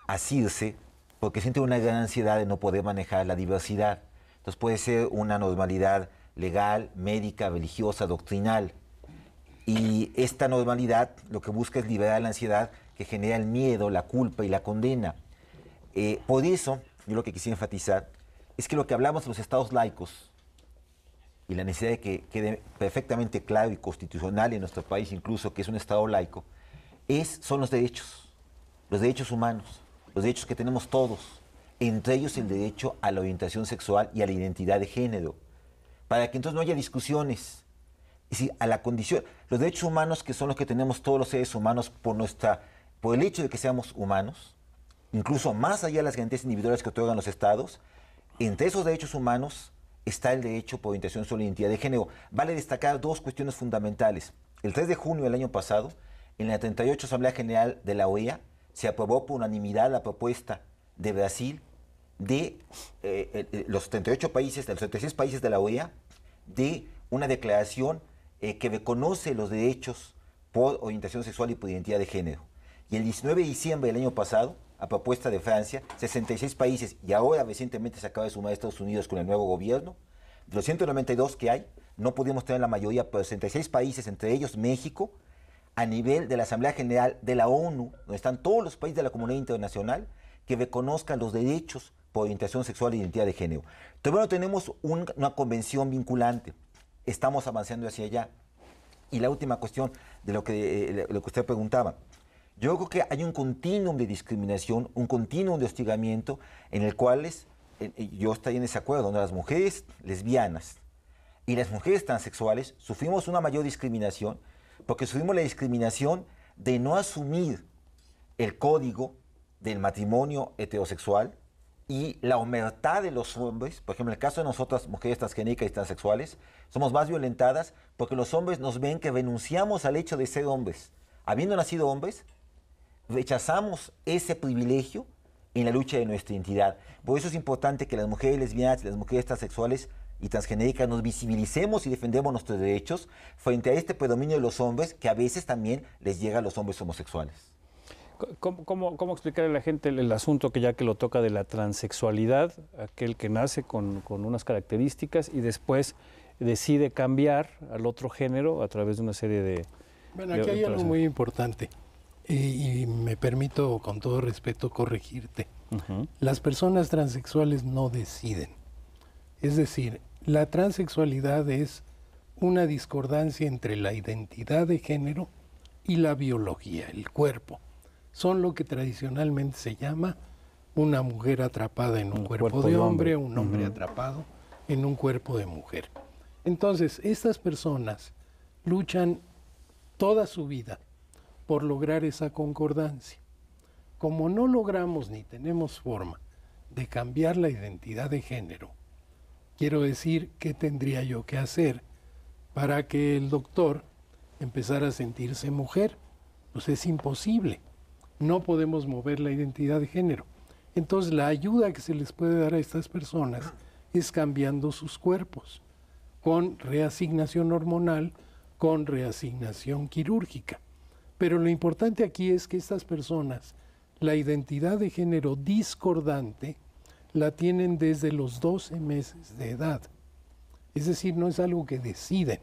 asirse porque sienten una gran ansiedad de no poder manejar la diversidad. Entonces puede ser una normalidad legal, médica, religiosa, doctrinal. Y esta normalidad lo que busca es liberar la ansiedad que genera el miedo, la culpa y la condena. Por eso, yo lo que quisiera enfatizar es que lo que hablamos de los estados laicos y la necesidad de que quede perfectamente claro y constitucional en nuestro país incluso que es un estado laico, son los derechos humanos, los derechos que tenemos todos, entre ellos el derecho a la orientación sexual y a la identidad de género, para que entonces no haya discusiones. Es decir, a la condición, los derechos humanos que son los que tenemos todos los seres humanos por el hecho de que seamos humanos, incluso más allá de las garantías individuales que otorgan los estados, entre esos derechos humanos está el derecho por orientación sexual y identidad de género. Vale destacar dos cuestiones fundamentales. El 3 de junio del año pasado, en la 38 Asamblea General de la OEA, se aprobó por unanimidad la propuesta de Brasil de los 38 países, de los 36 países de la OEA, de una declaración que reconoce los derechos por orientación sexual y por identidad de género. Y el 19 de diciembre del año pasado, a propuesta de Francia, 66 países, y ahora recientemente se acaba de sumar Estados Unidos con el nuevo gobierno, de los 192 que hay, no pudimos tener la mayoría, pero 66 países, entre ellos México, a nivel de la Asamblea General de la ONU, donde están todos los países de la comunidad internacional, que reconozcan los derechos por orientación sexual e identidad de género. Todavía no tenemos una convención vinculante, estamos avanzando hacia allá. Y la última cuestión de lo que usted preguntaba, yo creo que hay un continuum de discriminación, un continuum de hostigamiento en el cual yo estoy en ese acuerdo, donde las mujeres lesbianas y las mujeres transexuales sufrimos una mayor discriminación porque sufrimos la discriminación de no asumir el código del matrimonio heterosexual y la omertad de los hombres. Por ejemplo, en el caso de nosotras, mujeres transgénicas y transexuales, somos más violentadas porque los hombres nos ven que renunciamos al hecho de ser hombres. Habiendo nacido hombres, rechazamos ese privilegio en la lucha de nuestra identidad. Por eso es importante que las mujeres lesbianas y las mujeres transexuales y transgenéricas nos visibilicemos y defendemos nuestros derechos frente a este predominio de los hombres que a veces también les llega a los hombres homosexuales. ¿Cómo explicarle a la gente el asunto que ya que lo toca de la transexualidad, aquel que nace con unas características y después decide cambiar al otro género a través de una serie de... Bueno, aquí hay algo muy importante y me permito con todo respeto corregirte. Las personas transexuales no deciden. Es decir, la transexualidad es una discordancia entre la identidad de género y la biología, el cuerpo. son lo que tradicionalmente se llama una mujer atrapada en un cuerpo de hombre, un hombre atrapado en un cuerpo de mujer. Entonces, estas personas luchan toda su vida por lograr esa concordancia. Como no logramos ni tenemos forma de cambiar la identidad de género, quiero decir, ¿qué tendría yo que hacer para que el doctor empezara a sentirse mujer? Pues es imposible. No podemos mover la identidad de género. Entonces, la ayuda que se les puede dar a estas personas es cambiando sus cuerpos, con reasignación hormonal, con reasignación quirúrgica. Pero lo importante aquí es que estas personas, la identidad de género discordante, la tienen desde los 12 meses de edad. Es decir, no es algo que deciden.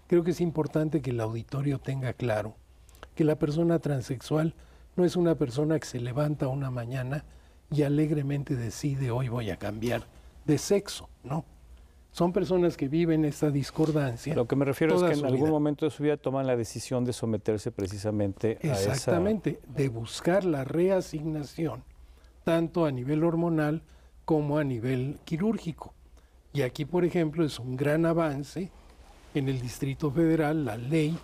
Creo que es importante que el auditorio tenga claro que la persona transexual no es una persona que se levanta una mañana y alegremente decide hoy voy a cambiar de sexo, ¿no? Son personas que viven esta discordancia. Lo que me refiero es que en algún vida. momento de su vida toman la decisión de someterse precisamente a esa... Exactamente, de buscar la reasignación, tanto a nivel hormonal como a nivel quirúrgico. Y aquí, por ejemplo, es un gran avance en el Distrito Federal, la ley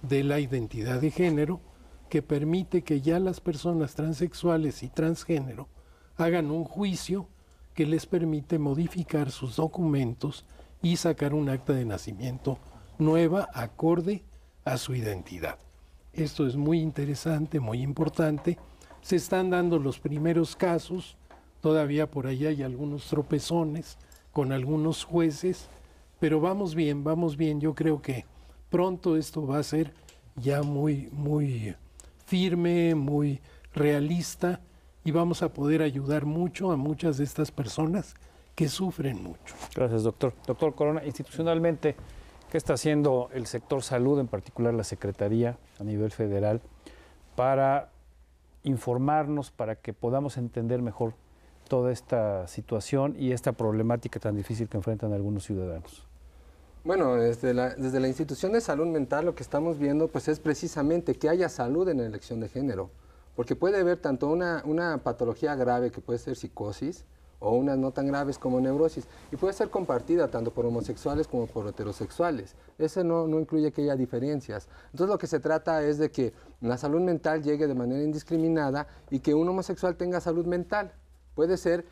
de la identidad de género, que permite que ya las personas transexuales y transgénero hagan un juicio que les permite modificar sus documentos y sacar un acta de nacimiento nueva acorde a su identidad. Esto es muy interesante, muy importante. Se están dando los primeros casos, todavía por ahí hay algunos tropezones con algunos jueces, pero vamos bien, vamos bien. Yo creo que pronto esto va a ser ya muy firme, muy realista, y vamos a poder ayudar mucho a muchas de estas personas que sufren mucho. Gracias, doctor. Doctor Corona, institucionalmente, ¿qué está haciendo el sector salud, en particular la Secretaría a nivel federal, para informarnos, para que podamos entender mejor toda esta situación y esta problemática tan difícil que enfrentan algunos ciudadanos? Bueno, desde la institución de salud mental lo que estamos viendo pues es precisamente que haya salud en la elección de género, porque puede haber tanto una patología grave que puede ser psicosis o unas no tan graves como neurosis, y puede ser compartida tanto por homosexuales como por heterosexuales. Ese no incluye que haya diferencias. Entonces lo que se trata es de que la salud mental llegue de manera indiscriminada y que un homosexual tenga salud mental. Puede ser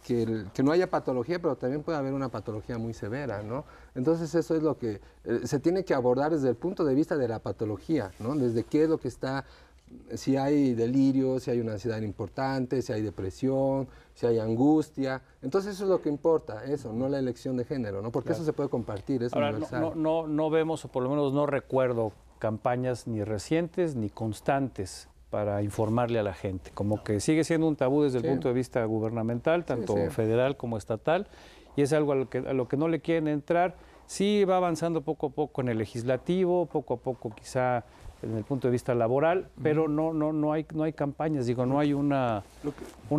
que no haya patología, pero también puede haber una patología muy severa, ¿no? Entonces eso es lo que se tiene que abordar desde el punto de vista de la patología, ¿no? Desde qué es lo que está, si hay delirio, si hay una ansiedad importante, si hay depresión, si hay angustia. Entonces eso es lo que importa, eso, no la elección de género, ¿no? Porque claro, eso se puede compartir, es ahora, universal. No vemos, o por lo menos no recuerdo, campañas ni recientes ni constantes para informarle a la gente, como que sigue siendo un tabú desde el punto de vista gubernamental, tanto federal como estatal, y es algo a lo que no le quieren entrar. Sí va avanzando poco a poco en el legislativo, poco a poco quizá en el punto de vista laboral, pero no hay campañas, digo, no hay una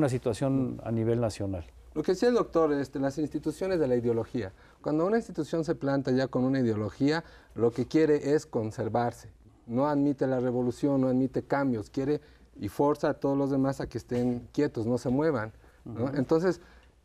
situación a nivel nacional. Lo que decía el doctor, las instituciones de la ideología. Cuando una institución se planta ya con una ideología, lo que quiere es conservarse. No admite la revolución, no admite cambios, quiere y forza a todos los demás a que estén quietos, no se muevan, ¿no? Entonces,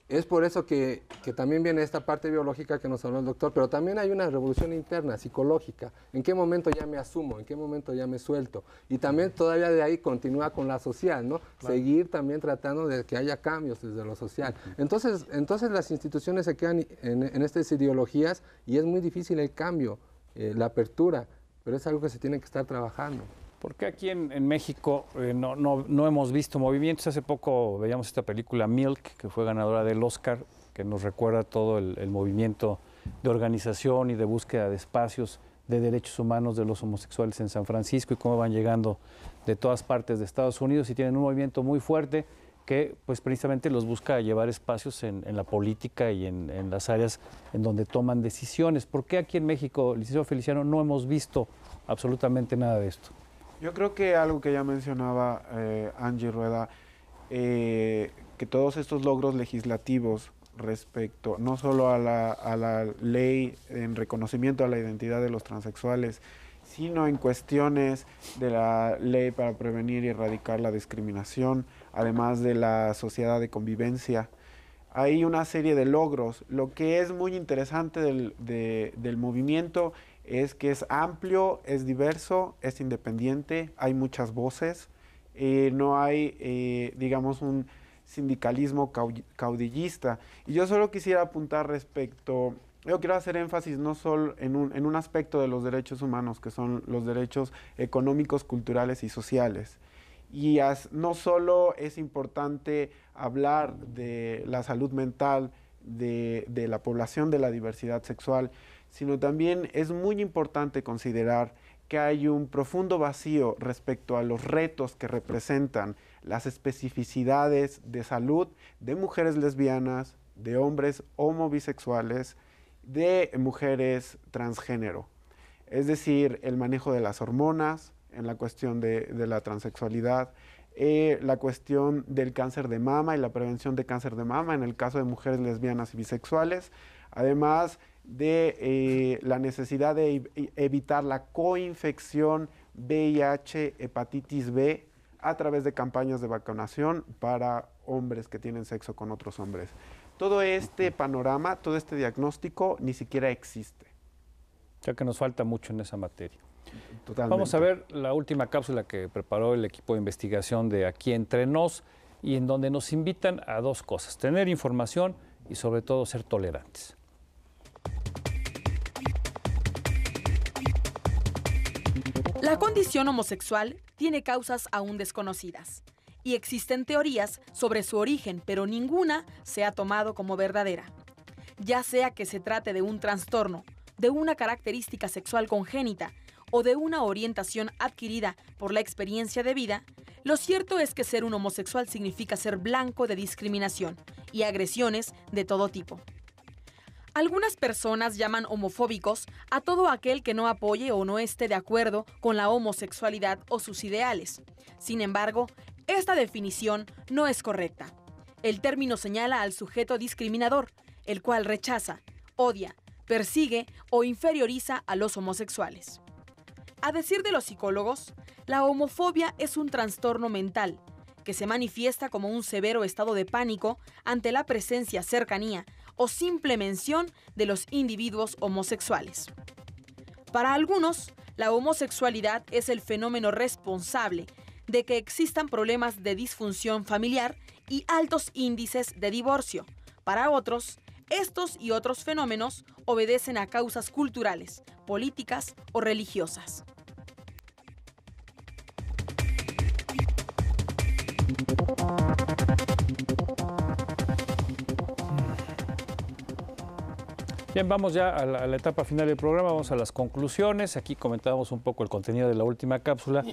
es por eso que también viene esta parte biológica que nos habló el doctor, pero también hay una revolución interna, psicológica. ¿En qué momento ya me asumo? ¿En qué momento ya me suelto? Y también todavía de ahí continúa con la social, ¿no? Claro. Seguir también tratando de que haya cambios desde lo social. Entonces las instituciones se quedan en estas ideologías y es muy difícil el cambio, la apertura, pero es algo que se tiene que estar trabajando. ¿Por qué aquí en México no hemos visto movimientos? Hace poco veíamos esta película Milk, que fue ganadora del Oscar, que nos recuerda todo el movimiento de organización y de búsqueda de espacios de derechos humanos de los homosexuales en San Francisco y cómo van llegando de todas partes de Estados Unidos y tienen un movimiento muy fuerte que pues precisamente los busca llevar espacios en la política y en las áreas en donde toman decisiones. ¿Por qué aquí en México, licenciado Feliciano, no hemos visto absolutamente nada de esto? Yo creo que algo que ya mencionaba Angie Rueda, que todos estos logros legislativos respecto no solo a la ley en reconocimiento a la identidad de los transexuales, sino en cuestiones de la ley para prevenir y erradicar la discriminación, además de la sociedad de convivencia. Hay una serie de logros. Lo que es muy interesante del movimiento es que es amplio, es diverso, es independiente, hay muchas voces, no hay, digamos, un sindicalismo caudillista. Y yo solo quisiera apuntar yo quiero hacer énfasis no solo en un aspecto de los derechos humanos, que son los derechos económicos, culturales y sociales. Y no solo es importante hablar de la salud mental de la población de la diversidad sexual, sino también es muy importante considerar que hay un profundo vacío respecto a los retos que representan las especificidades de salud de mujeres lesbianas, de hombres homobisexuales, de mujeres transgénero. Es decir, el manejo de las hormonas en la cuestión de la transexualidad, la cuestión del cáncer de mama y la prevención de cáncer de mama en el caso de mujeres lesbianas y bisexuales, además de la necesidad de evitar la coinfección VIH, hepatitis B, a través de campañas de vacunación para hombres que tienen sexo con otros hombres. Todo este panorama, todo este diagnóstico ni siquiera existe. O sea que nos falta mucho en esa materia. Totalmente. Vamos a ver la última cápsula que preparó el equipo de investigación de Aquí Entre Nos, y en donde nos invitan a dos cosas: tener información y sobre todo ser tolerantes. La condición homosexual tiene causas aún desconocidas y existen teorías sobre su origen, pero ninguna se ha tomado como verdadera. Ya sea que se trate de un trastorno, de una característica sexual congénita o de una orientación adquirida por la experiencia de vida, lo cierto es que ser un homosexual significa ser blanco de discriminación y agresiones de todo tipo. Algunas personas llaman homofóbicos a todo aquel que no apoye o no esté de acuerdo con la homosexualidad o sus ideales. Sin embargo, esta definición no es correcta. El término señala al sujeto discriminador, el cual rechaza, odia, persigue o inferioriza a los homosexuales. A decir de los psicólogos, la homofobia es un trastorno mental que se manifiesta como un severo estado de pánico ante la presencia, cercanía o simple mención de los individuos homosexuales. Para algunos, la homosexualidad es el fenómeno responsable de que existan problemas de disfunción familiar y altos índices de divorcio. Para otros, estos y otros fenómenos obedecen a causas culturales, políticas o religiosas. Bien, vamos ya a la etapa final del programa, vamos a las conclusiones. Aquí comentábamos un poco el contenido de la última cápsula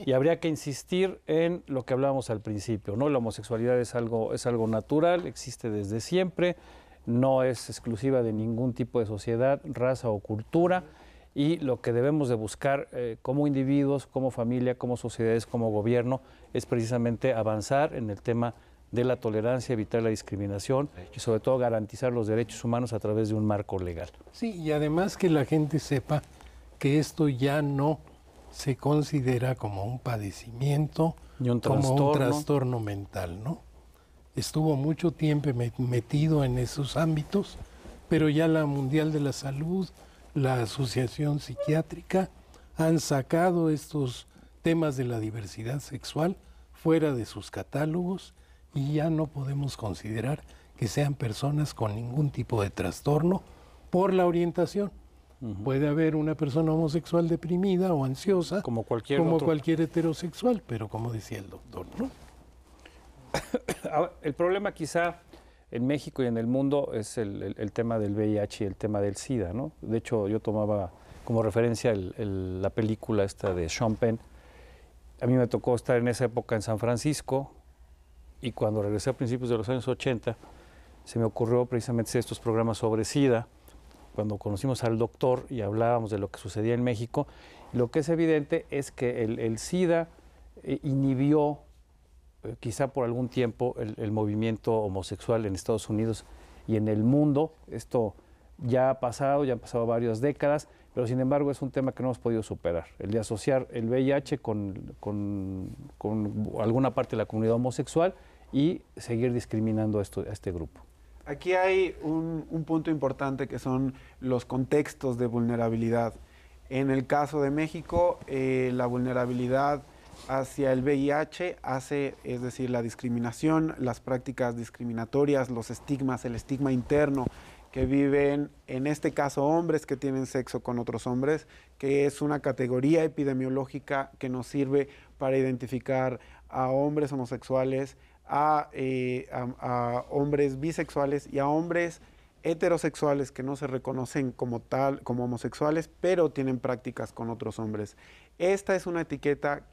y habría que insistir en lo que hablábamos al principio, ¿no? La homosexualidad es algo natural, existe desde siempre, no es exclusiva de ningún tipo de sociedad, raza o cultura, y lo que debemos de buscar como individuos, como familia, como sociedades, como gobierno, es precisamente avanzar en el tema de la tolerancia, evitar la discriminación y sobre todo garantizar los derechos humanos a través de un marco legal. Sí, y además que la gente sepa que esto ya no se considera como un padecimiento, como un trastorno mental, ¿no? Estuvo mucho tiempo metido en esos ámbitos, pero ya la Mundial de la Salud, la Asociación Psiquiátrica han sacado estos temas de la diversidad sexual fuera de sus catálogos y ya no podemos considerar que sean personas con ningún tipo de trastorno por la orientación. Puede haber una persona homosexual deprimida o ansiosa, como cualquier heterosexual, pero como decía el doctor, ¿no? El problema quizá en México y en el mundo es el tema del VIH y el tema del SIDA, ¿no? De hecho, yo tomaba como referencia la película esta de Sean Penn. A mí me tocó estar en esa época en San Francisco, y cuando regresé a principios de los años 80, se me ocurrió precisamente hacer estos programas sobre SIDA, cuando conocimos al doctor y hablábamos de lo que sucedía en México. Lo que es evidente es que el SIDA inhibió, quizá por algún tiempo, el movimiento homosexual en Estados Unidos y en el mundo. Esto ya ha pasado, ya han pasado varias décadas, pero sin embargo es un tema que no hemos podido superar, el de asociar el VIH con alguna parte de la comunidad homosexual y seguir discriminando a este grupo. Aquí hay un punto importante que son los contextos de vulnerabilidad. En el caso de México, la vulnerabilidad hacia el VIH es decir, la discriminación, las prácticas discriminatorias, los estigmas, el estigma interno que viven, en este caso, hombres que tienen sexo con otros hombres, que es una categoría epidemiológica que nos sirve para identificar a hombres homosexuales, a hombres bisexuales y a hombres heterosexuales que no se reconocen como tal, como homosexuales, pero tienen prácticas con otros hombres. Esta es una etiqueta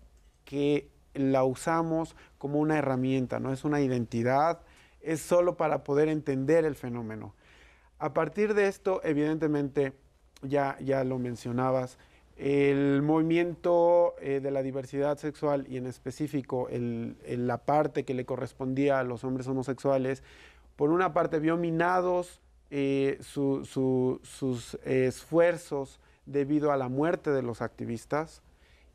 que la usamos como una herramienta, no es una identidad, es solo para poder entender el fenómeno. A partir de esto, evidentemente, ya lo mencionabas, el movimiento de la diversidad sexual y en específico la parte que le correspondía a los hombres homosexuales, por una parte vio minados sus esfuerzos debido a la muerte de los activistas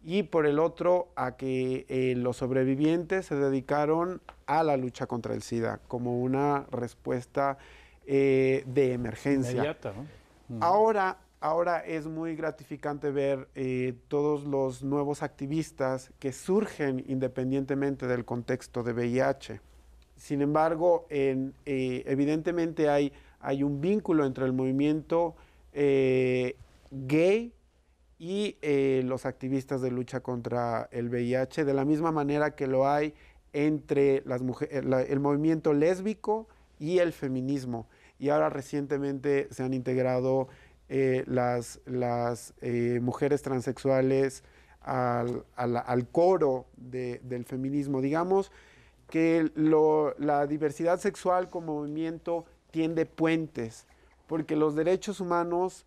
y por el otro a que los sobrevivientes se dedicaron a la lucha contra el SIDA como una respuesta de emergencia. Inmediata, ¿no? Ahora es muy gratificante ver todos los nuevos activistas que surgen independientemente del contexto de VIH. Sin embargo, evidentemente hay un vínculo entre el movimiento gay y los activistas de lucha contra el VIH, de la misma manera que lo hay entre las el movimiento lésbico y el feminismo. Y ahora recientemente se han integrado las mujeres transexuales al coro del feminismo. Digamos que la diversidad sexual como movimiento tiende puentes, porque los derechos humanos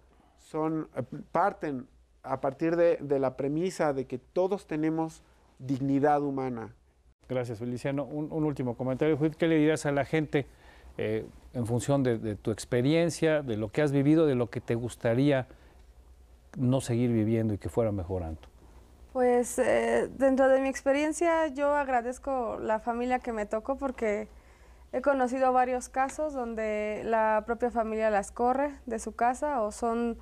parten a partir de la premisa de que todos tenemos dignidad humana. Gracias, Feliciano. Un último comentario. ¿Qué le dirías a la gente en función de tu experiencia, de lo que has vivido, de lo que te gustaría no seguir viviendo y que fuera mejorando? Pues dentro de mi experiencia yo agradezco la familia que me tocó porque he conocido varios casos donde la propia familia las corre de su casa o son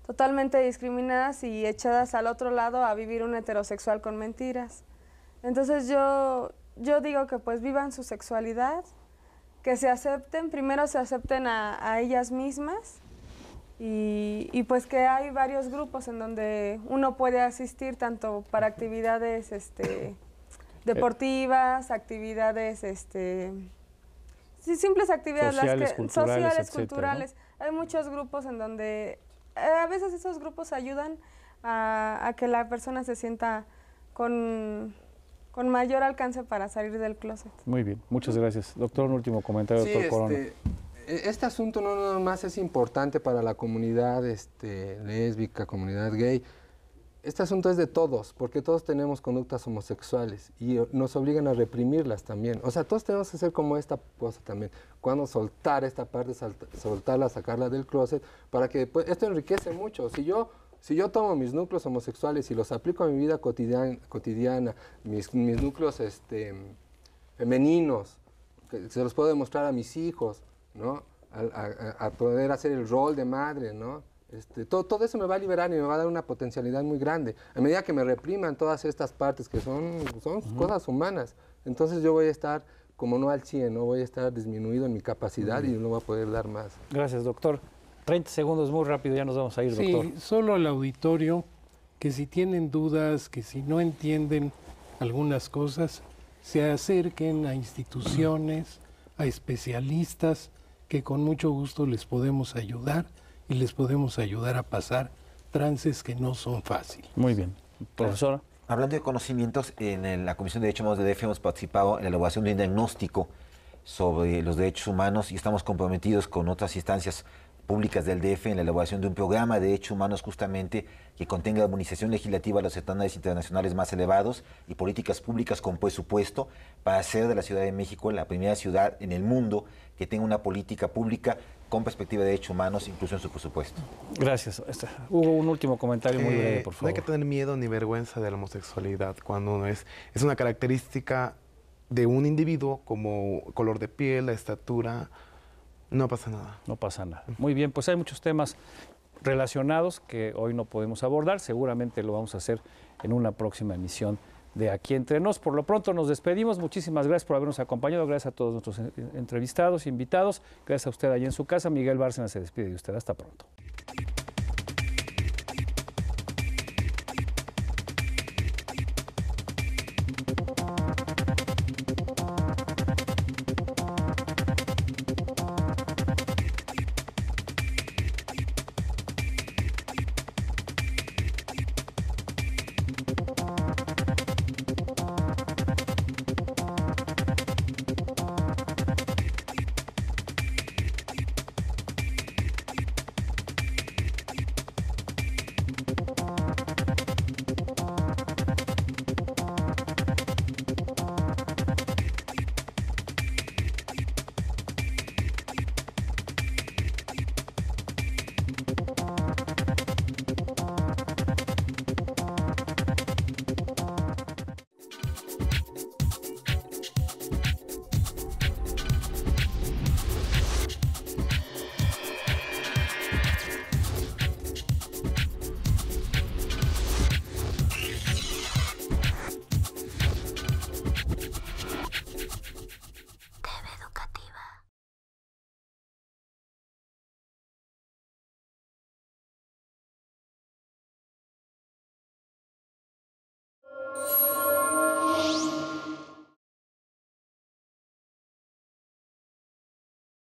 totalmente discriminadas y echadas al otro lado a vivir un heterosexual con mentiras. Entonces yo digo que pues vivan su sexualidad, que se acepten, primero se acepten a ellas mismas y pues que hay varios grupos en donde uno puede asistir tanto para actividades deportivas, actividades, simples actividades sociales, culturales. ¿No? Hay muchos grupos en donde a veces esos grupos ayudan a que la persona se sienta con mayor alcance para salir del closet. Muy bien, muchas gracias. Doctor, un último comentario, doctor Corona. Este asunto no nada más es importante para la comunidad lésbica, comunidad gay. Este asunto es de todos, porque todos tenemos conductas homosexuales y nos obligan a reprimirlas también. O sea, todos tenemos que hacer como esta cosa también. Cuando soltar esta parte, soltarla, sacarla del closet, para que después, esto enriquece mucho. Si yo tomo mis núcleos homosexuales y los aplico a mi vida cotidiana, mis núcleos femeninos, que se los puedo demostrar a mis hijos, ¿no? A poder hacer el rol de madre, ¿no? Todo eso me va a liberar y me va a dar una potencialidad muy grande. A medida que me repriman todas estas partes que son cosas humanas, entonces yo voy a estar como no al 100, ¿no? Voy a estar disminuido en mi capacidad y no voy a poder dar más. Gracias, doctor. 30 segundos muy rápido, ya nos vamos a ir, doctor. Sí, solo al auditorio, que si tienen dudas, que si no entienden algunas cosas, se acerquen a instituciones, a especialistas, que con mucho gusto les podemos ayudar y les podemos ayudar a pasar trances que no son fáciles. Muy bien. Profesora. Hablando de conocimientos, en la Comisión de Derechos Humanos de DF hemos participado en la elaboración de un diagnóstico sobre los derechos humanos y estamos comprometidos con otras instancias Públicas del DF en la elaboración de un programa de derechos humanos justamente que contenga armonización legislativa a los estándares internacionales más elevados y políticas públicas con presupuesto para hacer de la Ciudad de México la primera ciudad en el mundo que tenga una política pública con perspectiva de derechos humanos, incluso en su presupuesto. Gracias. Hugo, un último comentario muy breve, por favor. No hay que tener miedo ni vergüenza de la homosexualidad cuando uno es una característica de un individuo como color de piel, la estatura. No pasa nada. No pasa nada. Muy bien, pues hay muchos temas relacionados que hoy no podemos abordar. Seguramente lo vamos a hacer en una próxima emisión de Aquí Entre Nos. Por lo pronto nos despedimos. Muchísimas gracias por habernos acompañado. Gracias a todos nuestros entrevistados, invitados. Gracias a usted allí en su casa. Miguel Bárcena se despide de usted. Hasta pronto.